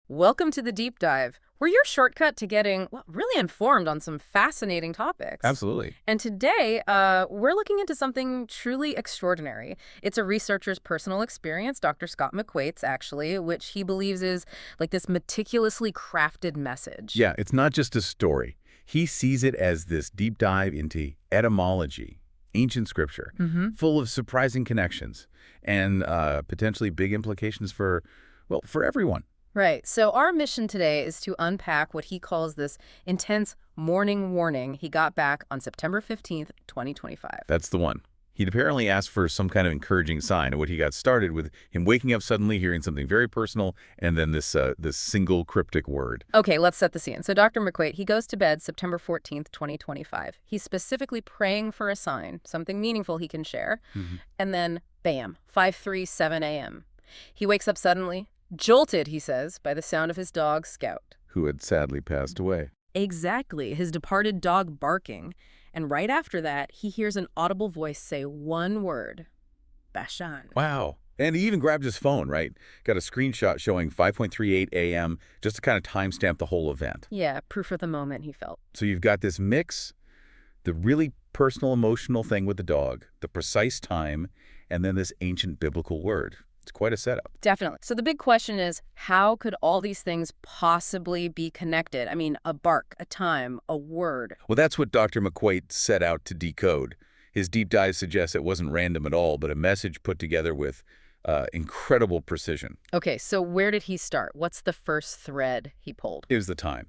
Welcome to the Deep Dive. We're your shortcut to getting really informed on some fascinating topics. Absolutely. And today, we're looking into something truly extraordinary. It's a researcher's personal experience, Dr. Scott McQuate's actually, which he believes is like this meticulously crafted message. Yeah, it's not just a story. He sees it as this deep dive into etymology, ancient scripture, full of surprising connections and potentially big implications for everyone. Right. So our mission today is to unpack what he calls this intense morning warning he got back on September 15th, 2025. That's the one. He'd apparently asked for some kind of encouraging sign, and what he got started with him waking up suddenly, hearing something very personal, and then this single cryptic word. Okay, let's set the scene. So Dr. McQuate, he goes to bed September 14th, 2025. He's specifically praying for a sign, something meaningful he can share. And then, bam, 5:37 a.m. He wakes up suddenly, jolted, he says, by the sound of his dog, Scout. Who had sadly passed away. Exactly, his departed dog barking. And right after that, he hears an audible voice say one word, Bashan. Wow. And he even grabbed his phone, right? Got a screenshot showing 5:38 a.m. just to kind of timestamp the whole event. Yeah, proof of the moment, he felt. So you've got this mix, the really personal, emotional thing with the dog, the precise time, and then this ancient biblical word. It's quite a setup. Definitely. So the big question is, how could all these things possibly be connected? I mean, a bark, a time, a word. Well, that's what Dr. McQuate set out to decode. His deep dive suggests it wasn't random at all, but a message put together with incredible precision. Okay, so where did he start? What's the first thread he pulled? It was the time,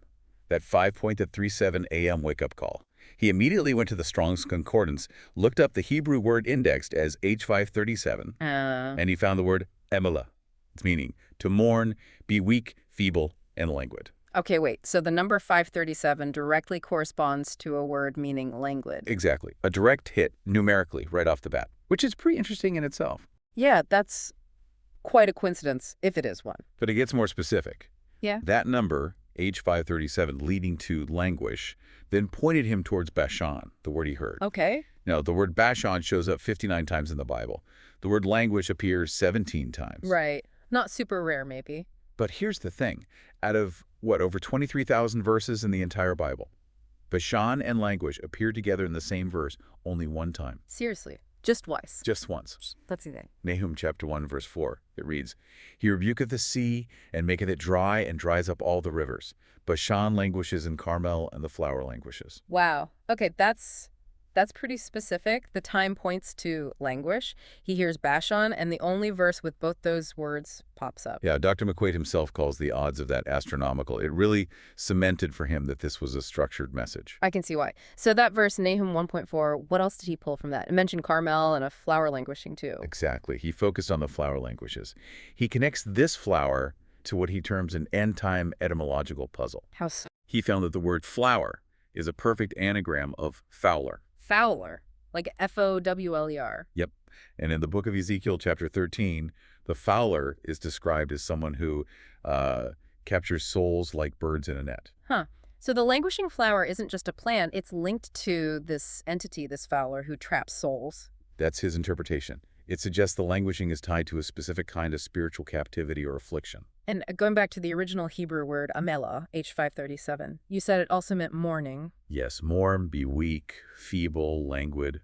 that 5:37 a.m. wake-up call. He immediately went to the Strong's Concordance, looked up the Hebrew word indexed as H537, and he found the word emela. Its meaning, to mourn, be weak, feeble, and languid. Okay, wait. So the number 537 directly corresponds to a word meaning languid. Exactly. A direct hit, numerically, right off the bat, which is pretty interesting in itself. Yeah, that's quite a coincidence, if it is one. But it gets more specific. Yeah. That number, H537, leading to languish, then pointed him towards Bashan, the word he heard. Okay. Now, the word Bashan shows up 59 times in the Bible. The word languish appears 17 times. Right. Not super rare, maybe. But here's the thing. Out of, over 23,000 verses in the entire Bible, Bashan and languish appear together in the same verse only one time. Seriously. Just twice. Just once. That's the thing. Nahum chapter 1, verse 4. It reads, He rebuketh the sea, and maketh it dry, and dries up all the rivers. Bashan languishes in Carmel, and the flower languishes. Wow. Okay, that's pretty specific. The time points to languish. He hears Bashan, and the only verse with both those words pops up. Yeah, Dr. McQuate himself calls the odds of that astronomical. It really cemented for him that this was a structured message. I can see why. So that verse, Nahum 1.4, what else did he pull from that? It mentioned Carmel and a flower languishing too. Exactly. He focused on the flower languishes. He connects this flower to what he terms an end-time etymological puzzle. How so? He found that the word flower is a perfect anagram of fowler. Fowler, like Fowler. Yep. And in the book of Ezekiel, chapter 13, the fowler is described as someone who captures souls like birds in a net. Huh. So the languishing flower isn't just a plant, it's linked to this entity, this fowler, who traps souls. That's his interpretation. It suggests the languishing is tied to a specific kind of spiritual captivity or affliction. And going back to the original Hebrew word, amela, H537, you said it also meant mourning. Yes, mourn, be weak, feeble, languid.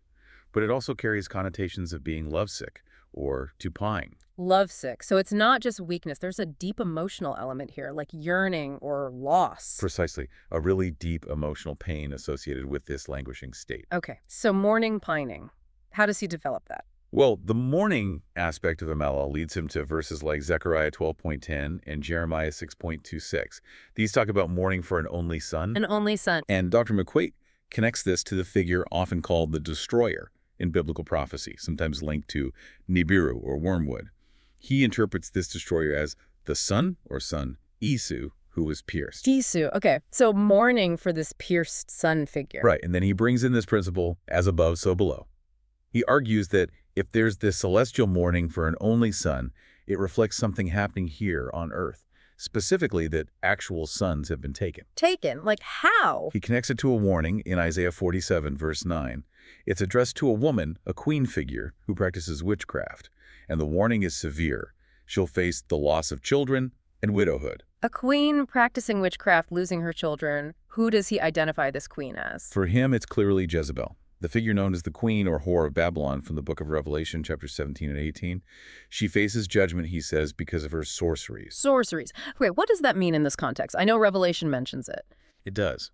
But it also carries connotations of being lovesick or to pine. Lovesick. So it's not just weakness. There's a deep emotional element here, like yearning or loss. Precisely. A really deep emotional pain associated with this languishing state. Okay. So mourning, pining. How does he develop that? Well, the mourning aspect of Amela leads him to verses like Zechariah 12.10 and Jeremiah 6.26. These talk about mourning for an only son. An only son. And Dr. McQuate connects this to the figure often called the destroyer in biblical prophecy, sometimes linked to Nibiru or wormwood. He interprets this destroyer as the son or son Esau, who was pierced. Esau. Okay. So mourning for this pierced son figure. Right. And then he brings in this principle, as above, so below. He argues that if there's this celestial mourning for an only son, it reflects something happening here on earth, specifically that actual sons have been taken. Taken? Like how? He connects it to a warning in Isaiah 47, verse 9. It's addressed to a woman, a queen figure, who practices witchcraft. And the warning is severe. She'll face the loss of children and widowhood. A queen practicing witchcraft, losing her children. Who does he identify this queen as? For him, it's clearly Jezebel, the figure known as the queen or whore of Babylon from the book of Revelation, chapters 17 and 18. She faces judgment, he says, because of her sorceries. Sorceries. Wait, what does that mean in this context? I know Revelation mentions it. It does.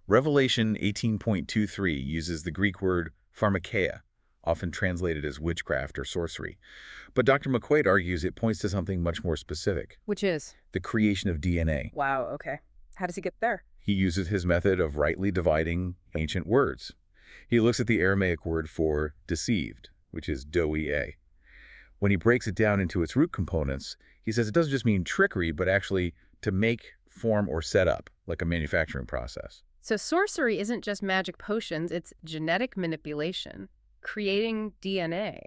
Revelation 18.23 uses the Greek word pharmakeia, often translated as witchcraft or sorcery. But Dr. McQuate argues it points to something much more specific. Which is? The creation of DNA. Wow, okay. How does he get there? He uses his method of rightly dividing ancient words. He looks at the Aramaic word for deceived, which is doea. When he breaks it down into its root components, he says it doesn't just mean trickery, but actually to make, form, or set up, like a manufacturing process. So sorcery isn't just magic potions, it's genetic manipulation, creating DNA.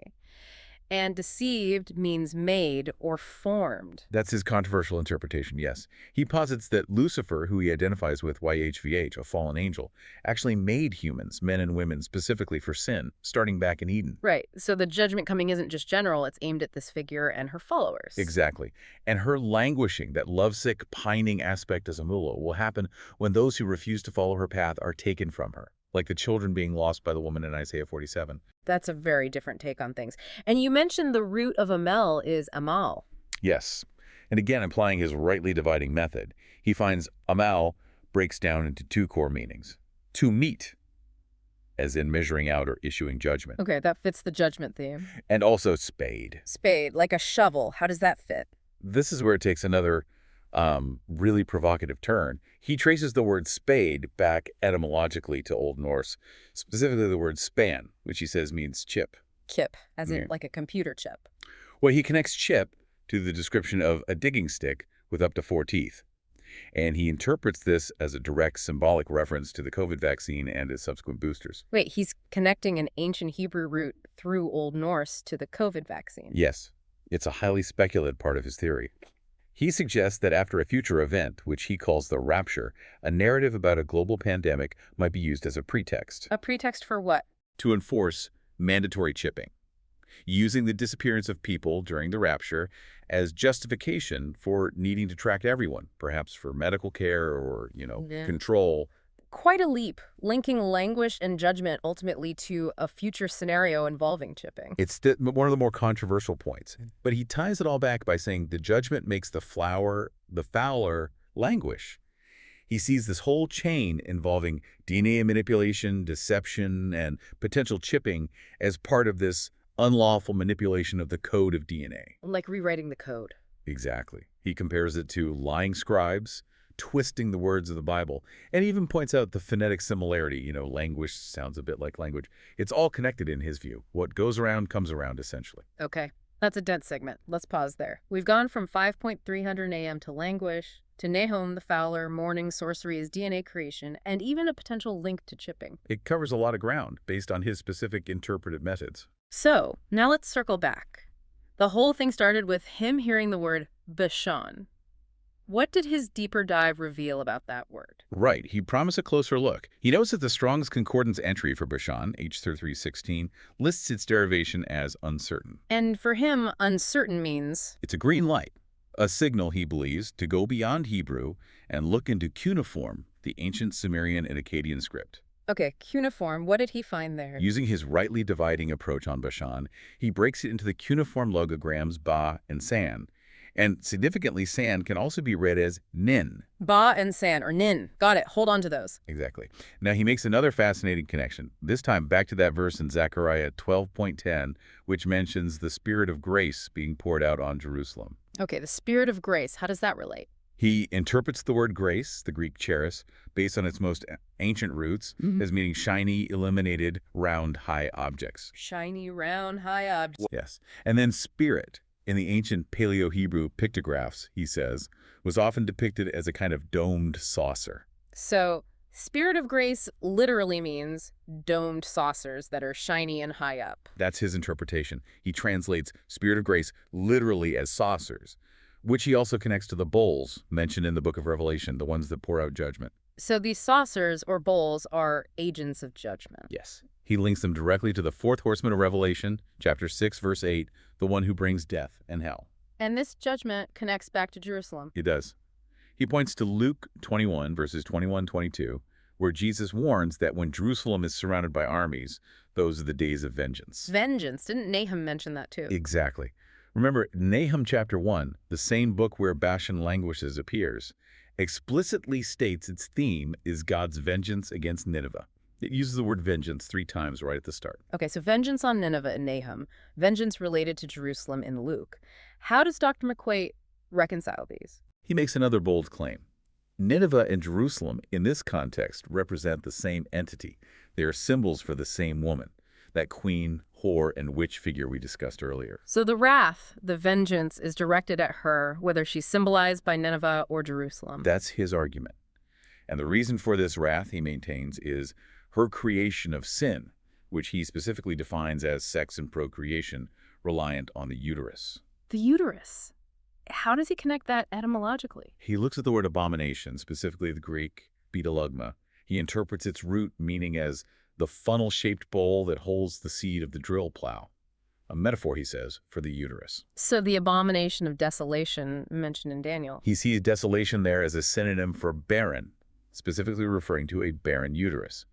And deceived means made or formed. That's his controversial interpretation, yes. He posits that Lucifer, who he identifies with YHVH, a fallen angel, actually made humans, men and women, specifically for sin, starting back in Eden. Right. So the judgment coming isn't just general, it's aimed at this figure and her followers. Exactly. And her languishing, that lovesick, pining aspect as Amula, will happen when those who refuse to follow her path are taken from her, like the children being lost by the woman in Isaiah 47. That's a very different take on things. And you mentioned the root of Amel is Amal. Yes. And again, applying his rightly dividing method, he finds Amal breaks down into two core meanings. To meet, as in measuring out or issuing judgment. Okay, that fits the judgment theme. And also spade. Spade, like a shovel. How does that fit? This is where it takes another really provocative turn. He traces the word spade back etymologically to Old Norse, specifically the word span, which he says means chip. Chip, as in like a computer chip. Well, he connects chip to the description of a digging stick with up to 4 teeth. And he interprets this as a direct symbolic reference to the COVID vaccine and its subsequent boosters. Wait, he's connecting an ancient Hebrew root through Old Norse to the COVID vaccine. Yes, it's a highly speculative part of his theory. He suggests that after a future event, which he calls the Rapture, a narrative about a global pandemic might be used as a pretext. A pretext for what? To enforce mandatory chipping, using the disappearance of people during the Rapture as justification for needing to track everyone, perhaps for medical care or, control. Quite a leap, linking languish and judgment ultimately to a future scenario involving chipping. It's one of the more controversial points. But he ties it all back by saying the judgment makes the fowler languish. He sees this whole chain involving DNA manipulation, deception, and potential chipping as part of this unlawful manipulation of the code of DNA. Like rewriting the code. Exactly. He compares it to lying scribes, twisting the words of the Bible, and even points out the phonetic similarity. Languish sounds a bit like language. It's all connected in his view. What goes around comes around, essentially. Okay, that's a dense segment. Let's pause there. We've gone from 5.300 AM to languish, to Nahum the fowler, mourning sorcery is DNA creation, and even a potential link to chipping. It covers a lot of ground based on his specific interpretive methods. So, now let's circle back. The whole thing started with him hearing the word Bashan. What did his deeper dive reveal about that word? Right. He promised a closer look. He notes that the Strong's Concordance entry for Bashan, H3316, lists its derivation as uncertain. And for him, uncertain means? It's a green light, a signal, he believes, to go beyond Hebrew and look into cuneiform, the ancient Sumerian and Akkadian script. Okay, cuneiform, what did he find there? Using his rightly dividing approach on Bashan, he breaks it into the cuneiform logograms Ba and San. And significantly, San can also be read as Nin. Ba and San, or Nin. Got it. Hold on to those. Exactly. Now, he makes another fascinating connection, this time back to that verse in Zechariah 12.10, which mentions the Spirit of grace being poured out on Jerusalem. Okay, the Spirit of grace. How does that relate? He interprets the word grace, the Greek charis, based on its most ancient roots, as meaning shiny, illuminated, round, high objects. Shiny, round, high objects. Yes. And then spirit, in the ancient Paleo-Hebrew pictographs, he says, was often depicted as a kind of domed saucer. So, Spirit of grace literally means domed saucers that are shiny and high up. That's his interpretation. He translates Spirit of grace literally as saucers, which he also connects to the bowls mentioned in the book of Revelation, the ones that pour out judgment. So these saucers or bowls are agents of judgment. Yes. He links them directly to the fourth horseman of Revelation, chapter 6, verse 8, the one who brings death and hell. And this judgment connects back to Jerusalem. It does. He points to Luke 21, verses 21-22, where Jesus warns that when Jerusalem is surrounded by armies, those are the days of vengeance. Vengeance. Didn't Nahum mention that too? Exactly. Remember, Nahum chapter 1, the same book where Bashan languishes appears, explicitly states its theme is God's vengeance against Nineveh. It uses the word vengeance 3 times right at the start. Okay, so vengeance on Nineveh in Nahum, vengeance related to Jerusalem in Luke. How does Dr. McQuate reconcile these? He makes another bold claim. Nineveh and Jerusalem, in this context, represent the same entity. They are symbols for the same woman, that queen, whore, and witch figure we discussed earlier. So the wrath, the vengeance, is directed at her, whether she's symbolized by Nineveh or Jerusalem. That's his argument. And the reason for this wrath, he maintains, is her creation of sin, which he specifically defines as sex and procreation reliant on the uterus. The uterus. How does he connect that etymologically? He looks at the word abomination, specifically the Greek betalugma. He interprets its root meaning as the funnel-shaped bowl that holds the seed of the drill plow. A metaphor, he says, for the uterus. So the abomination of desolation mentioned in Daniel. He sees desolation there as a synonym for barren, specifically referring to a barren uterus.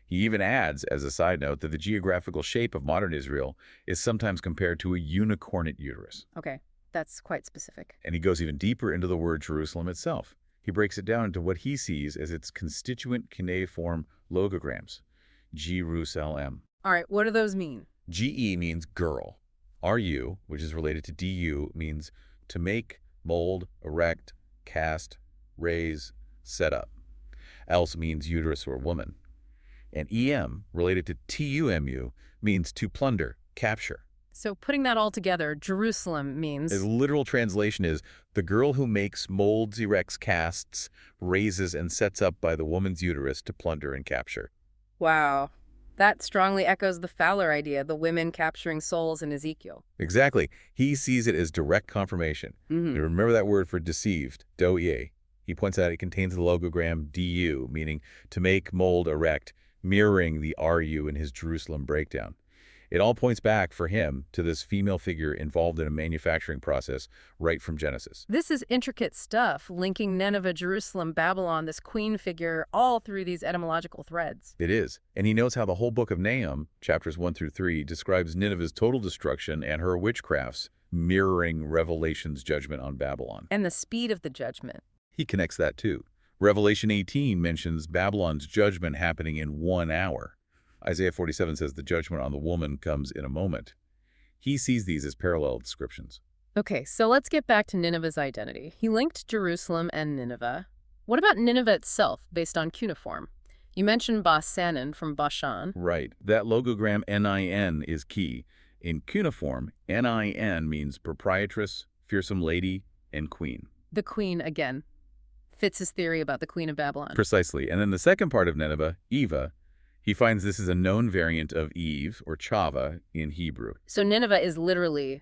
He even adds, as a side note, that the geographical shape of modern Israel is sometimes compared to a unicornate uterus. Okay, that's quite specific. And he goes even deeper into the word Jerusalem itself. He breaks it down into what he sees as its constituent cuneiform logograms. Jerusalem. All right, what do those mean? GE means girl. RU, which is related to DU, means to make, mold, erect, cast, raise, set up. Else means uterus or woman. And EM, related to TUMU, means to plunder, capture. So putting that all together, Jerusalem means... The literal translation is the girl who makes, molds, erects, casts, raises, and sets up by the woman's uterus to plunder and capture. Wow. That strongly echoes the fowler idea, the women capturing souls in Ezekiel. Exactly. He sees it as direct confirmation. Mm-hmm. You remember that word for deceived, doye. He points out it contains the logogram DU, meaning to make, mold, erect, mirroring the RU in his Jerusalem breakdown. It all points back, for him, to this female figure involved in a manufacturing process right from Genesis. This is intricate stuff, linking Nineveh, Jerusalem, Babylon, this queen figure, all through these etymological threads. It is. And he notes how the whole book of Nahum, chapters 1-3, describes Nineveh's total destruction and her witchcrafts, mirroring Revelation's judgment on Babylon. And the speed of the judgment. He connects that too. Revelation 18 mentions Babylon's judgment happening in 1 hour. Isaiah 47 says the judgment on the woman comes in a moment. He sees these as parallel descriptions. Okay, so let's get back to Nineveh's identity. He linked Jerusalem and Nineveh. What about Nineveh itself, based on cuneiform? You mentioned Basanin from Bashan. Right. That logogram NIN is key. In cuneiform, NIN means proprietress, fearsome lady, and queen. The queen, again, fits his theory about the queen of Babylon. Precisely. And then the second part of Nineveh, Eva, he finds this is a known variant of Eve, or Chava, in Hebrew. So Nineveh is literally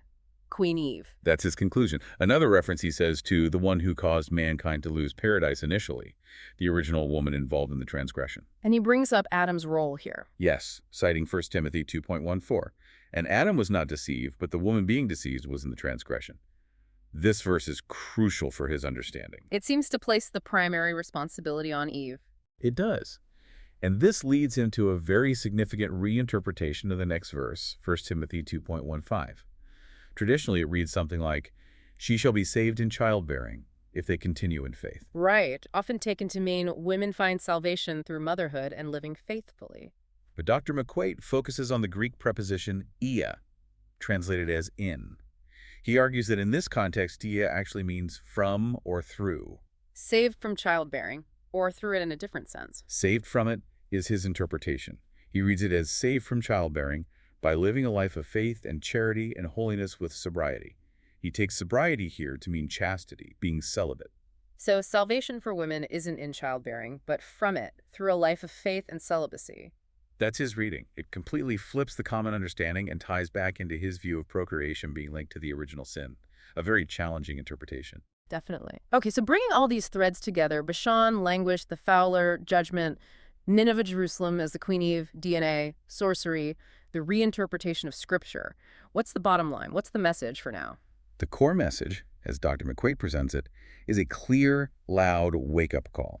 Queen Eve. That's his conclusion. Another reference, he says, to the one who caused mankind to lose paradise initially, the original woman involved in the transgression. And he brings up Adam's role here. Yes, citing 1 Timothy 2.14. And Adam was not deceived, but the woman being deceived was in the transgression. This verse is crucial for his understanding. It seems to place the primary responsibility on Eve. It does. And this leads him to a very significant reinterpretation of the next verse, 1 Timothy 2.15. Traditionally, it reads something like, "She shall be saved in childbearing, if they continue in faith." Right, often taken to mean women find salvation through motherhood and living faithfully. But Dr. McQuate focuses on the Greek preposition ia, translated as in. He argues that in this context, ia actually means from or through. Saved from childbearing, or through it in a different sense. Saved from it is his interpretation. He reads it as saved from childbearing by living a life of faith and charity and holiness with sobriety. He takes sobriety here to mean chastity, being celibate. So salvation for women isn't in childbearing, but from it, through a life of faith and celibacy. That's his reading. It completely flips the common understanding and ties back into his view of procreation being linked to the original sin. A very challenging interpretation. Definitely. Okay, so bringing all these threads together, Bashan, languish, the fowler, judgment, Nineveh, Jerusalem as the Queen Eve, DNA, sorcery, the reinterpretation of Scripture. What's the bottom line? What's the message for now? The core message, as Dr. McQuate presents it, is a clear, loud wake-up call.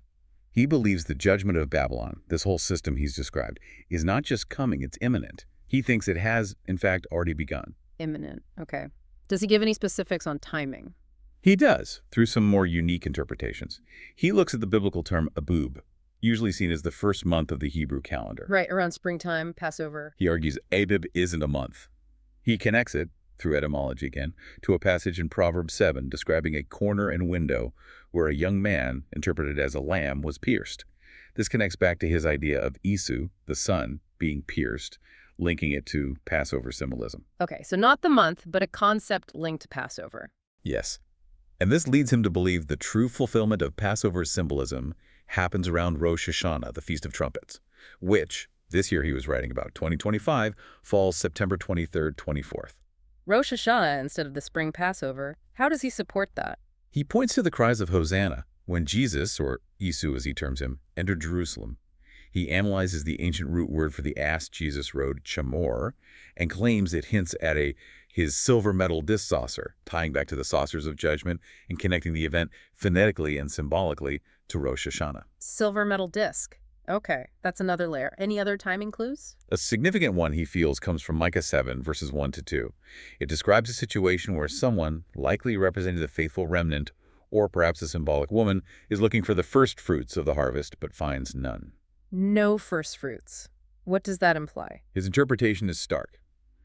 He believes the judgment of Babylon, this whole system he's described, is not just coming, it's imminent. He thinks it has, in fact, already begun. Imminent. Okay. Does he give any specifics on timing? He does, through some more unique interpretations. He looks at the biblical term Abub, usually seen as the first month of the Hebrew calendar. Right, around springtime, Passover. He argues Abib isn't a month. He connects it, through etymology again, to a passage in Proverbs 7 describing a corner and window where a young man, interpreted as a lamb, was pierced. This connects back to his idea of Isu, the son, being pierced, linking it to Passover symbolism. Okay, so not the month, but a concept linked to Passover. Yes. And this leads him to believe the true fulfillment of Passover symbolism happens around Rosh Hashanah, the Feast of Trumpets, which, this year he was writing about, 2025, falls September 23rd, 24th. Rosh Hashanah instead of the spring Passover. How does he support that? He points to the cries of Hosanna when Jesus, or Isu as he terms him, entered Jerusalem. He analyzes the ancient root word for the ass Jesus rode, chamor, and claims it hints at his silver metal disc saucer, tying back to the saucers of judgment and connecting the event phonetically and symbolically to Rosh Hashanah. Silver metal disc. Okay, that's another layer. Any other timing clues? A significant one he feels comes from Micah 7, verses 1 to 2. It describes a situation where someone, likely representing the faithful remnant, or perhaps a symbolic woman, is looking for the first fruits of the harvest but finds none. No first fruits. What does that imply? His interpretation is stark.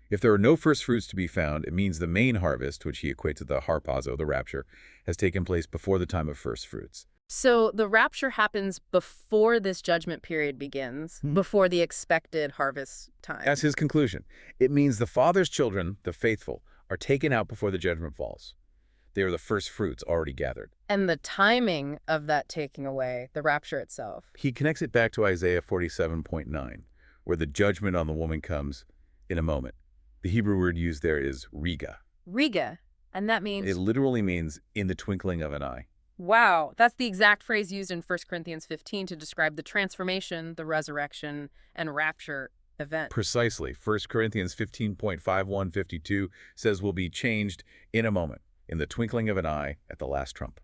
If there are no first fruits to be found, it means the main harvest, which he equates to the harpazo, the rapture, has taken place before the time of first fruits. So the rapture happens before this judgment period begins, before the expected harvest time. That's his conclusion. It means the Father's children, the faithful, are taken out before the judgment falls. They are the first fruits already gathered. And the timing of that taking away, the rapture itself. He connects it back to Isaiah 47.9, where the judgment on the woman comes in a moment. The Hebrew word used there is riga. Riga. And that means? It literally means in the twinkling of an eye. Wow, that's the exact phrase used in 1 Corinthians 15 to describe the transformation, the resurrection, and rapture event. Precisely. 1 Corinthians 15.51-52 says we'll be changed in a moment, in the twinkling of an eye at the last trump.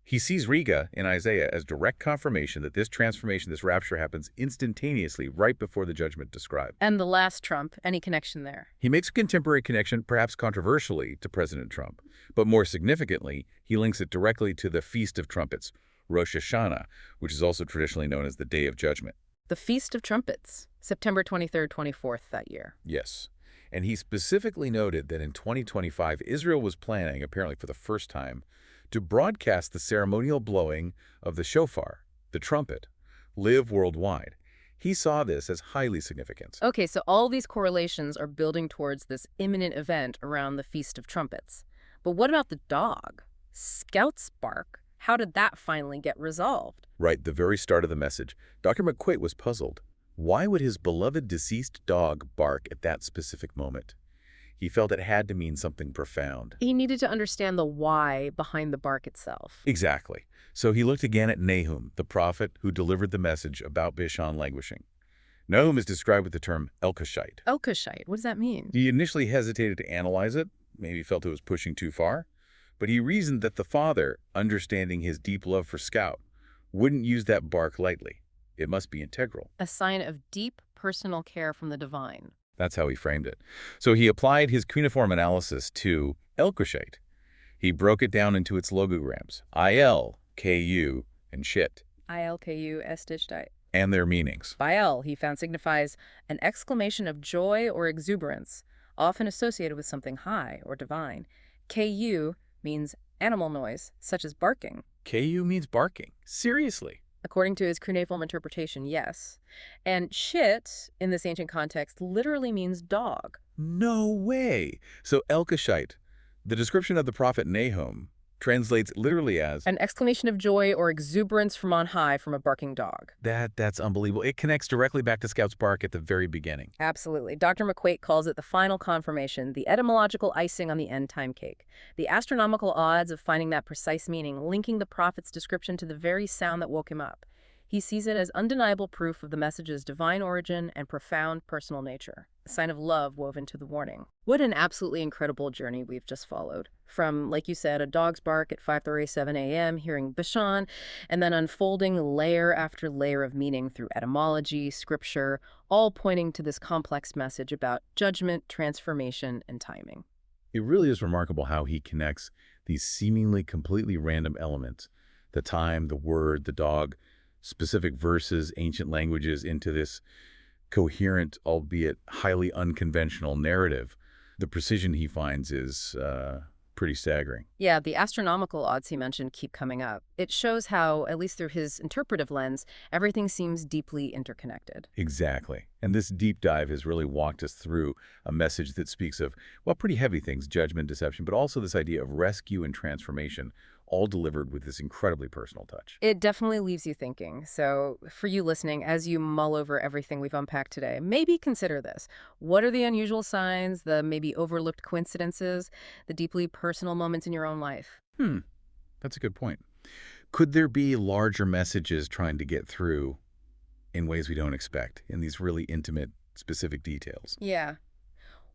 He sees Riga in Isaiah as direct confirmation that this transformation, this rapture, happens instantaneously right before the judgment described. And the last Trump, any connection there? He makes a contemporary connection, perhaps controversially, to President Trump. But more significantly, he links it directly to the Feast of Trumpets, Rosh Hashanah, which is also traditionally known as the Day of Judgment. The Feast of Trumpets, September 23rd, 24th that year. Yes. And he specifically noted that in 2025, Israel was planning, apparently for the first time, to broadcast the ceremonial blowing of the shofar, the trumpet, live worldwide. He saw this as highly significant. Okay, so all these correlations are building towards this imminent event around the Feast of Trumpets. But what about the dog? Scout's bark. How did that finally get resolved? Right, the very start of the message, Dr. McQuate was puzzled. Why would his beloved deceased dog bark at that specific moment? He felt it had to mean something profound. He needed to understand the why behind the bark itself. Exactly. So he looked again at Nahum, the prophet who delivered the message about Bashan languishing. Nahum is described with the term Elkoshite. Elkoshite, what does that mean? He initially hesitated to analyze it, maybe felt it was pushing too far, but he reasoned that the father, understanding his deep love for Scout, wouldn't use that bark lightly. It must be integral. A sign of deep personal care from the divine. That's how he framed it. So he applied his cuneiform analysis to Elkoshite. He broke it down into its logograms, IL, KU, and shit. ILKU, Estishtite. And their meanings. Baal, he found, signifies an exclamation of joy or exuberance, often associated with something high or divine. KU means animal noise, such as barking. KU means barking. Seriously. According to his cuneiform interpretation, yes. And shit, in this ancient context, literally means dog. No way. So Elkoshite, the description of the prophet Nahum, translates literally as an exclamation of joy or exuberance from on high from a barking dog. That's unbelievable. It connects directly back to Scout's bark at the very beginning. Absolutely. Dr. McQuate calls it the final confirmation, the etymological icing on the end-time cake. The astronomical odds of finding that precise meaning, linking the prophet's description to the very sound that woke him up. He sees it as undeniable proof of the message's divine origin and profound personal nature, a sign of love woven into the warning. What an absolutely incredible journey we've just followed. From, like you said, a dog's bark at 5:37 a.m., hearing Bashan, and then unfolding layer after layer of meaning through etymology, scripture, all pointing to this complex message about judgment, transformation, and timing. It really is remarkable how he connects these seemingly completely random elements, the time, the word, the dog, specific verses, ancient languages, into this coherent, albeit highly unconventional narrative. The precision he finds is pretty staggering. Yeah, the astronomical odds he mentioned keep coming up. It shows how, at least through his interpretive lens, everything seems deeply interconnected. Exactly. And this deep dive has really walked us through a message that speaks of, well, pretty heavy things, judgment, deception, but also this idea of rescue and transformation, all delivered with this incredibly personal touch. It definitely leaves you thinking. So for you listening, as you mull over everything we've unpacked today, maybe consider this. What are the unusual signs, the maybe overlooked coincidences, the deeply personal moments in your own life? That's a good point. Could there be larger messages trying to get through in ways we don't expect, in these really intimate, specific details? Yeah.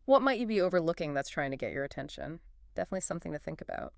What might you be overlooking that's trying to get your attention? Definitely something to think about.